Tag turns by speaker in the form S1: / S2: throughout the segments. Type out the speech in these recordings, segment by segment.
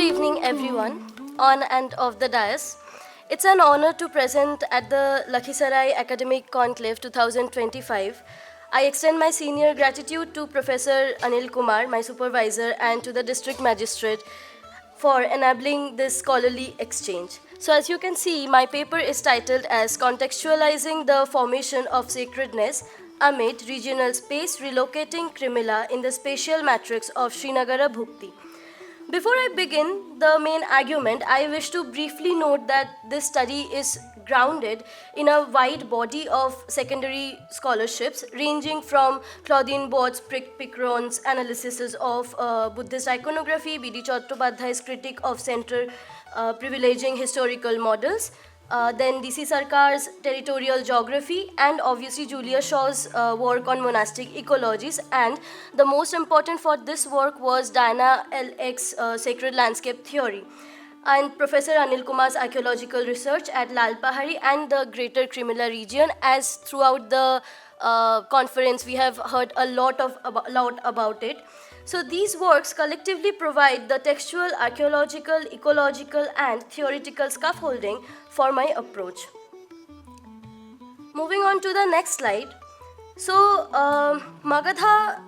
S1: evening, everyone, on and off the dais. It's an honor to present at the Lakhisarai Academic Conclave 2025. I extend my senior gratitude to Professor Anil Kumar, my supervisor, and to the District Magistrate for enabling this scholarly exchange. So as you can see, my paper is titled as Contextualizing the Formation of Sacredness Amid Regional Space Relocating Krimila in the Spatial Matrix of Srinagara Bhukti. Before I begin the main argument, I wish to briefly note that this study is grounded in a wide body of secondary scholarships ranging from Claudine Bott's Picron's analysis of Buddhist iconography, B.D. Chattopadhyay's critique of center privileging historical models, then D.C. Sarkar's territorial geography, and obviously Julia Shaw's work on monastic ecologies. And the most important for this work was Diana L.X. Sacred Landscape Theory, and Professor Anil Kumar's archaeological research at Lal Pahari and the greater Krimila region. As throughout the conference we have heard a lot about it. So these works collectively provide the textual, archaeological, ecological, and theoretical scaffolding for my approach. Moving on to the next slide. So Magadha,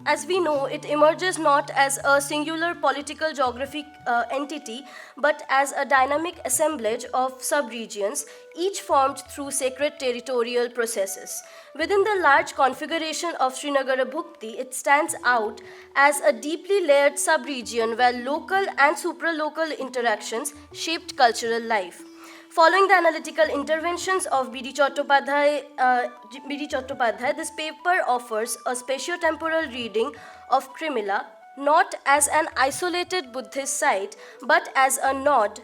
S1: as we know, it emerges not as a singular political geographic entity, but as a dynamic assemblage of subregions, each formed through sacred territorial processes. Within the large configuration of Srinagara Bhukti, it stands out as a deeply layered subregion where local and supralocal interactions shaped cultural life. Following the analytical interventions of B.D. Chattopadhyay, this paper offers a spatiotemporal reading of Krimila not as an isolated Buddhist site, but as a node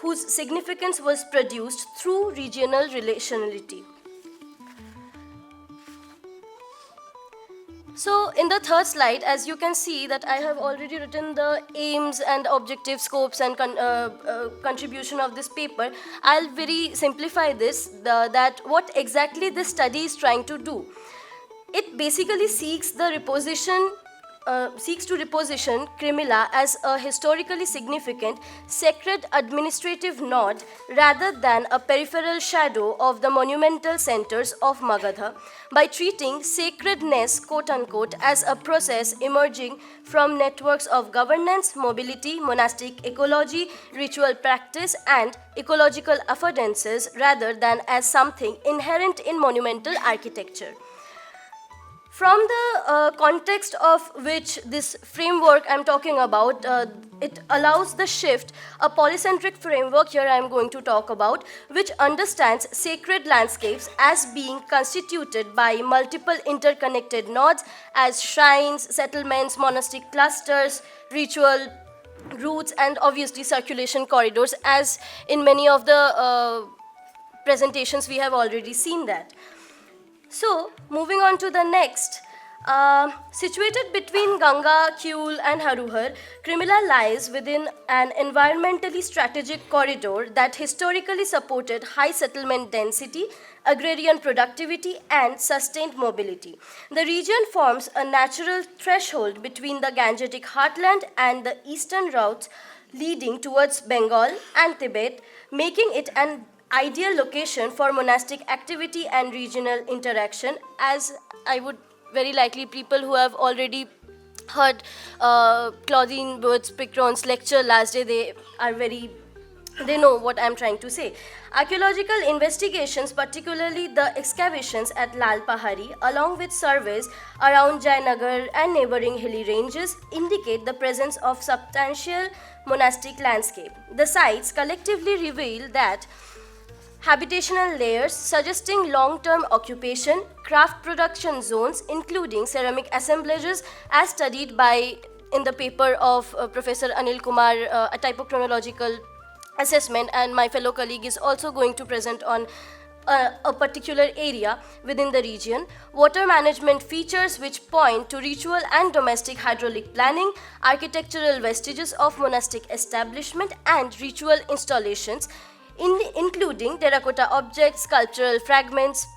S1: whose significance was produced through regional relationality. So in the third slide, as you can see that I have already written the aims and objective scopes and contribution of this paper. I'll very simplify this, that what exactly this study is trying to do. It basically seeks to reposition Krimila as a historically significant sacred administrative node rather than a peripheral shadow of the monumental centers of Magadha, by treating sacredness, quote-unquote, as a process emerging from networks of governance, mobility, monastic ecology, ritual practice, and ecological affordances rather than as something inherent in monumental architecture. From the context of which this framework I'm talking about, it allows the shift, a polycentric framework here I'm going to talk about, which understands sacred landscapes as being constituted by multiple interconnected nodes as shrines, settlements, monastic clusters, ritual routes, and obviously circulation corridors, as in many of the presentations we have already seen that. So, moving on to the next. Situated between Ganga, Kiul, and Haruhar, Krimila lies within an environmentally strategic corridor that historically supported high settlement density, agrarian productivity, and sustained mobility. The region forms a natural threshold between the Gangetic heartland and the eastern routes leading towards Bengal and Tibet, making it an ideal location for monastic activity and regional interaction. As I would very likely people who have already heard Claudine Bott's Picron's lecture last day, they know what I'm trying to say. Archaeological investigations, particularly the excavations at Lal Pahari, along with surveys around Jayanagar and neighboring hilly ranges, indicate the presence of substantial monastic landscape. The sites collectively reveal that habitational layers suggesting long-term occupation, craft production zones including ceramic assemblages as studied in the paper of Professor Anil Kumar, a typochronological assessment, and my fellow colleague is also going to present on a particular area within the region. Water management features which point to ritual and domestic hydraulic planning, architectural vestiges of monastic establishment, and ritual installations including terracotta objects, sculptural fragments,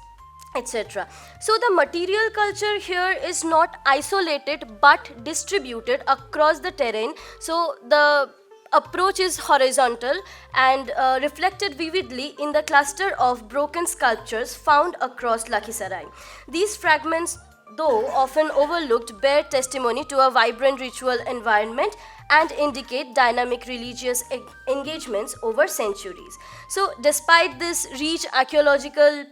S1: etc. So the material culture here is not isolated but distributed across the terrain. So the approach is horizontal and reflected vividly in the cluster of broken sculptures found across Lakhisarai. These fragments, though often overlooked, bear testimony to a vibrant ritual environment and indicate dynamic religious engagements over centuries. So, despite this rich archaeological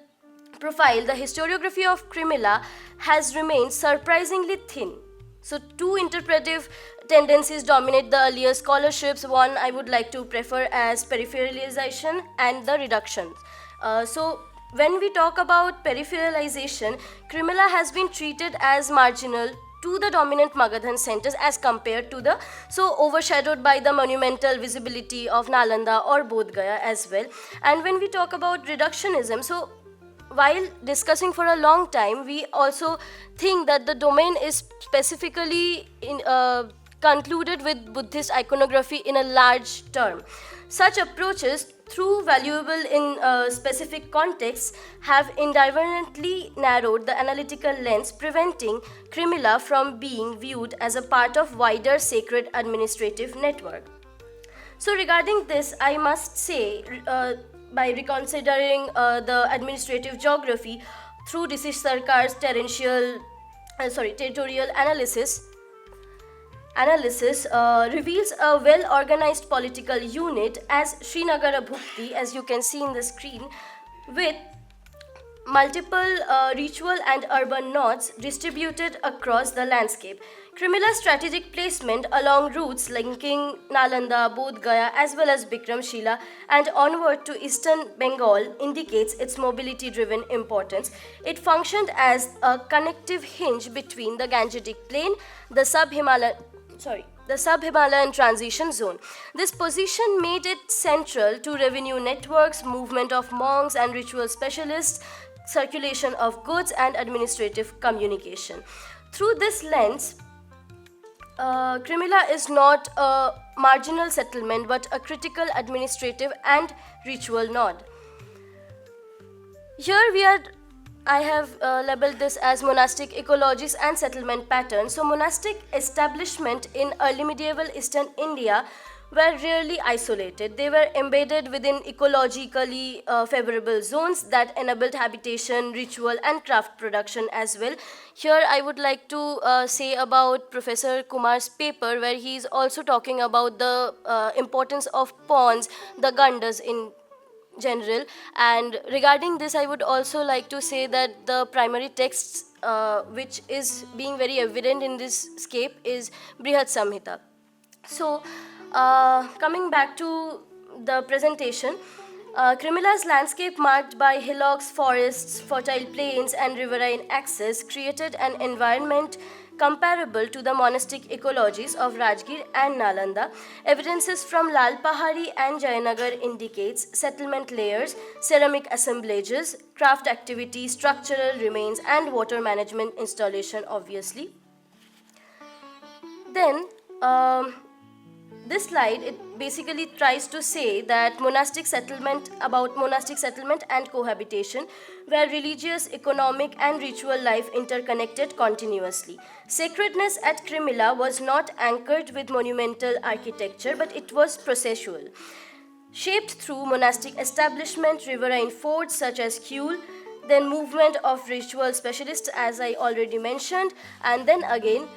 S1: profile, the historiography of Crimilla has remained surprisingly thin. So, two interpretive tendencies dominate the earlier scholarships. One I would like to prefer as peripheralization and the reduction. When we talk about peripheralization, Crimilla has been treated as marginal to the dominant Magadhan centers as compared to the overshadowed by the monumental visibility of Nalanda or Bodh Gaya as well. And when we talk about reductionism, so while discussing for a long time, we also think that the domain is specifically concluded with Buddhist iconography in a large term. Such approaches, though valuable in specific contexts, have indifferently narrowed the analytical lens, preventing Crimilla from being viewed as a part of wider sacred administrative network. So regarding this, I must say, by reconsidering the administrative geography through Disish Sarkar's territorial analysis reveals a well-organized political unit as Srinagara Bhukti, as you can see in the screen, with multiple ritual and urban nodes distributed across the landscape. Crimilla's strategic placement along routes linking Nalanda, Bodh Gaya as well as Bikramshila and onward to eastern Bengal indicates its mobility-driven importance. It functioned as a connective hinge between the Gangetic Plain, the sub-Himalayan transition zone. This position made it central to revenue networks, movement of monks and ritual specialists, circulation of goods and administrative communication. Through this lens, Crimilla is not a marginal settlement but a critical administrative and ritual node. Here I have labeled this as monastic ecologies and settlement patterns. So monastic establishment in early medieval Eastern India were rarely isolated. They were embedded within ecologically favorable zones that enabled habitation, ritual and craft production as well. Here I would like to say about Professor Kumar's paper, where he is also talking about the importance of ponds, the gandas in general. And regarding this, I would also like to say that the primary texts which is being very evident in this scape is Brihad Samhita. So coming back to the presentation, Crimilla's landscape marked by hillocks, forests, fertile plains and riverine access created an environment comparable to the monastic ecologies of Rajgir and Nalanda. Evidences from Lal Pahari and Jayanagar indicates settlement layers, ceramic assemblages, craft activity, structural remains and water management installation obviously. Then this slide, it basically tries to say that monastic settlement and cohabitation, where religious, economic and ritual life interconnected continuously. Sacredness at Crimilla was not anchored with monumental architecture, but it was processual, shaped through monastic establishment, riverine forts such as Kyul, then movement of ritual specialists as I already mentioned, and then again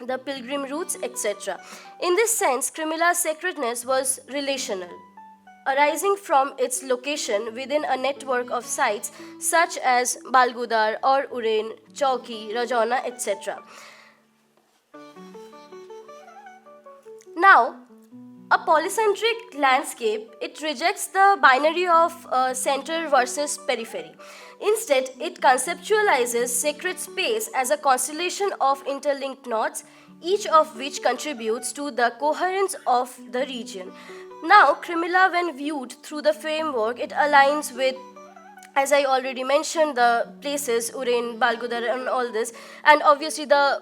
S1: the pilgrim routes, etc. In this sense, Crimilla's sacredness was relational, arising from its location within a network of sites such as Balgudar or Uren, Chowki, Rajana, etc. Now, a polycentric landscape, it rejects the binary of center versus periphery. Instead, it conceptualizes sacred space as a constellation of interlinked nodes, each of which contributes to the coherence of the region. Now, Crimilla, when viewed through the framework, it aligns with, as I already mentioned, the places, Uren, Balgudar and all this, and obviously the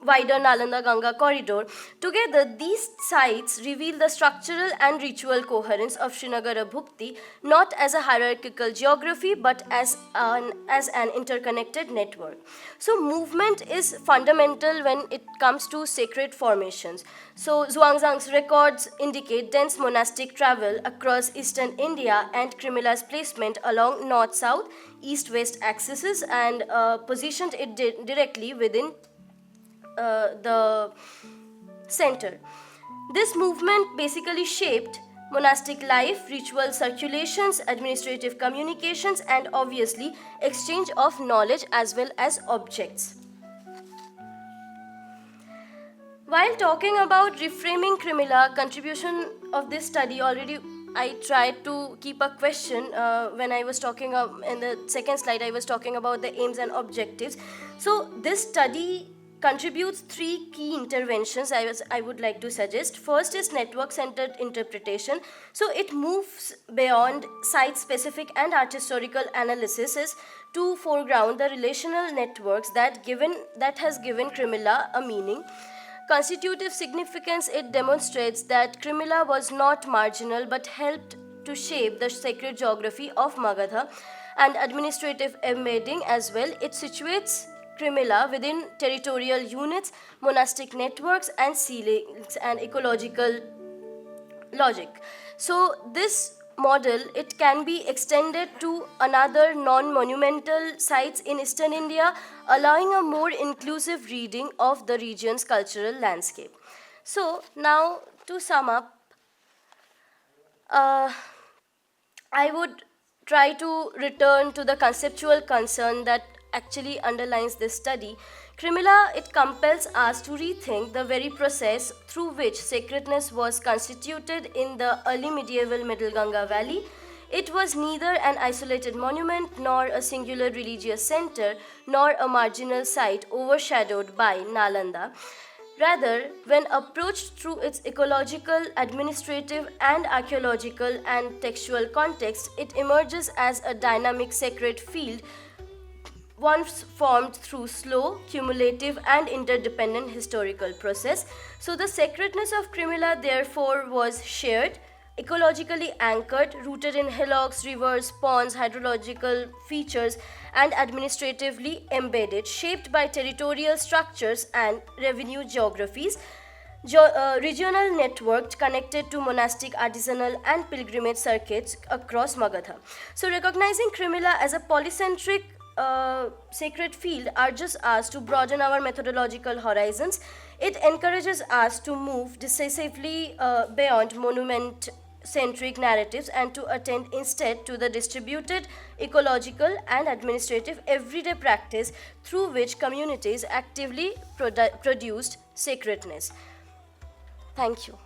S1: wider Nalanda-Ganga corridor. Together, these sites reveal the structural and ritual coherence of Srinagar Bhukti, not as a hierarchical geography, but as an interconnected network. So, movement is fundamental when it comes to sacred formations. So, Zhuangzang's records indicate dense monastic travel across eastern India and Krimila's placement along north-south, east-west axes and positioned it directly within the center. This movement basically shaped monastic life, ritual circulations, administrative communications, and obviously exchange of knowledge as well as objects. While talking about reframing Krimila, contribution of this study already I tried to keep a question when I was talking in the second slide I was talking about the aims and objectives. So this study contributes three key interventions I would like to suggest. First is network-centered interpretation. So it moves beyond site-specific and art historical analysis to foreground the relational networks that has given Krimila a meaning. Constitutive significance, it demonstrates that Krimila was not marginal but helped to shape the sacred geography of Magadha, and administrative embedding as well. It situates Krimila within territorial units, monastic networks, and ceilings and ecological logic. So this model, it can be extended to another non-monumental sites in eastern India, allowing a more inclusive reading of the region's cultural landscape. So now to sum up, I would try to return to the conceptual concern that actually underlines this study. Krimila, it compels us to rethink the very process through which sacredness was constituted in the early medieval Middle Ganga Valley. It was neither an isolated monument, nor a singular religious center, nor a marginal site overshadowed by Nalanda. Rather, when approached through its ecological, administrative, and archaeological and textual context, it emerges as a dynamic sacred field, once formed through slow, cumulative, and interdependent historical process. So the sacredness of Krimila therefore was shared, ecologically anchored, rooted in hillocks, rivers, ponds, hydrological features, and administratively embedded, shaped by territorial structures and revenue geographies, regional networked, connected to monastic, artisanal, and pilgrimage circuits across Magadha. So recognizing Krimila as a polycentric sacred field urges us to broaden our methodological horizons. It encourages us to move decisively beyond monument-centric narratives and to attend instead to the distributed, ecological, and administrative everyday practice through which communities actively produced sacredness. Thank you.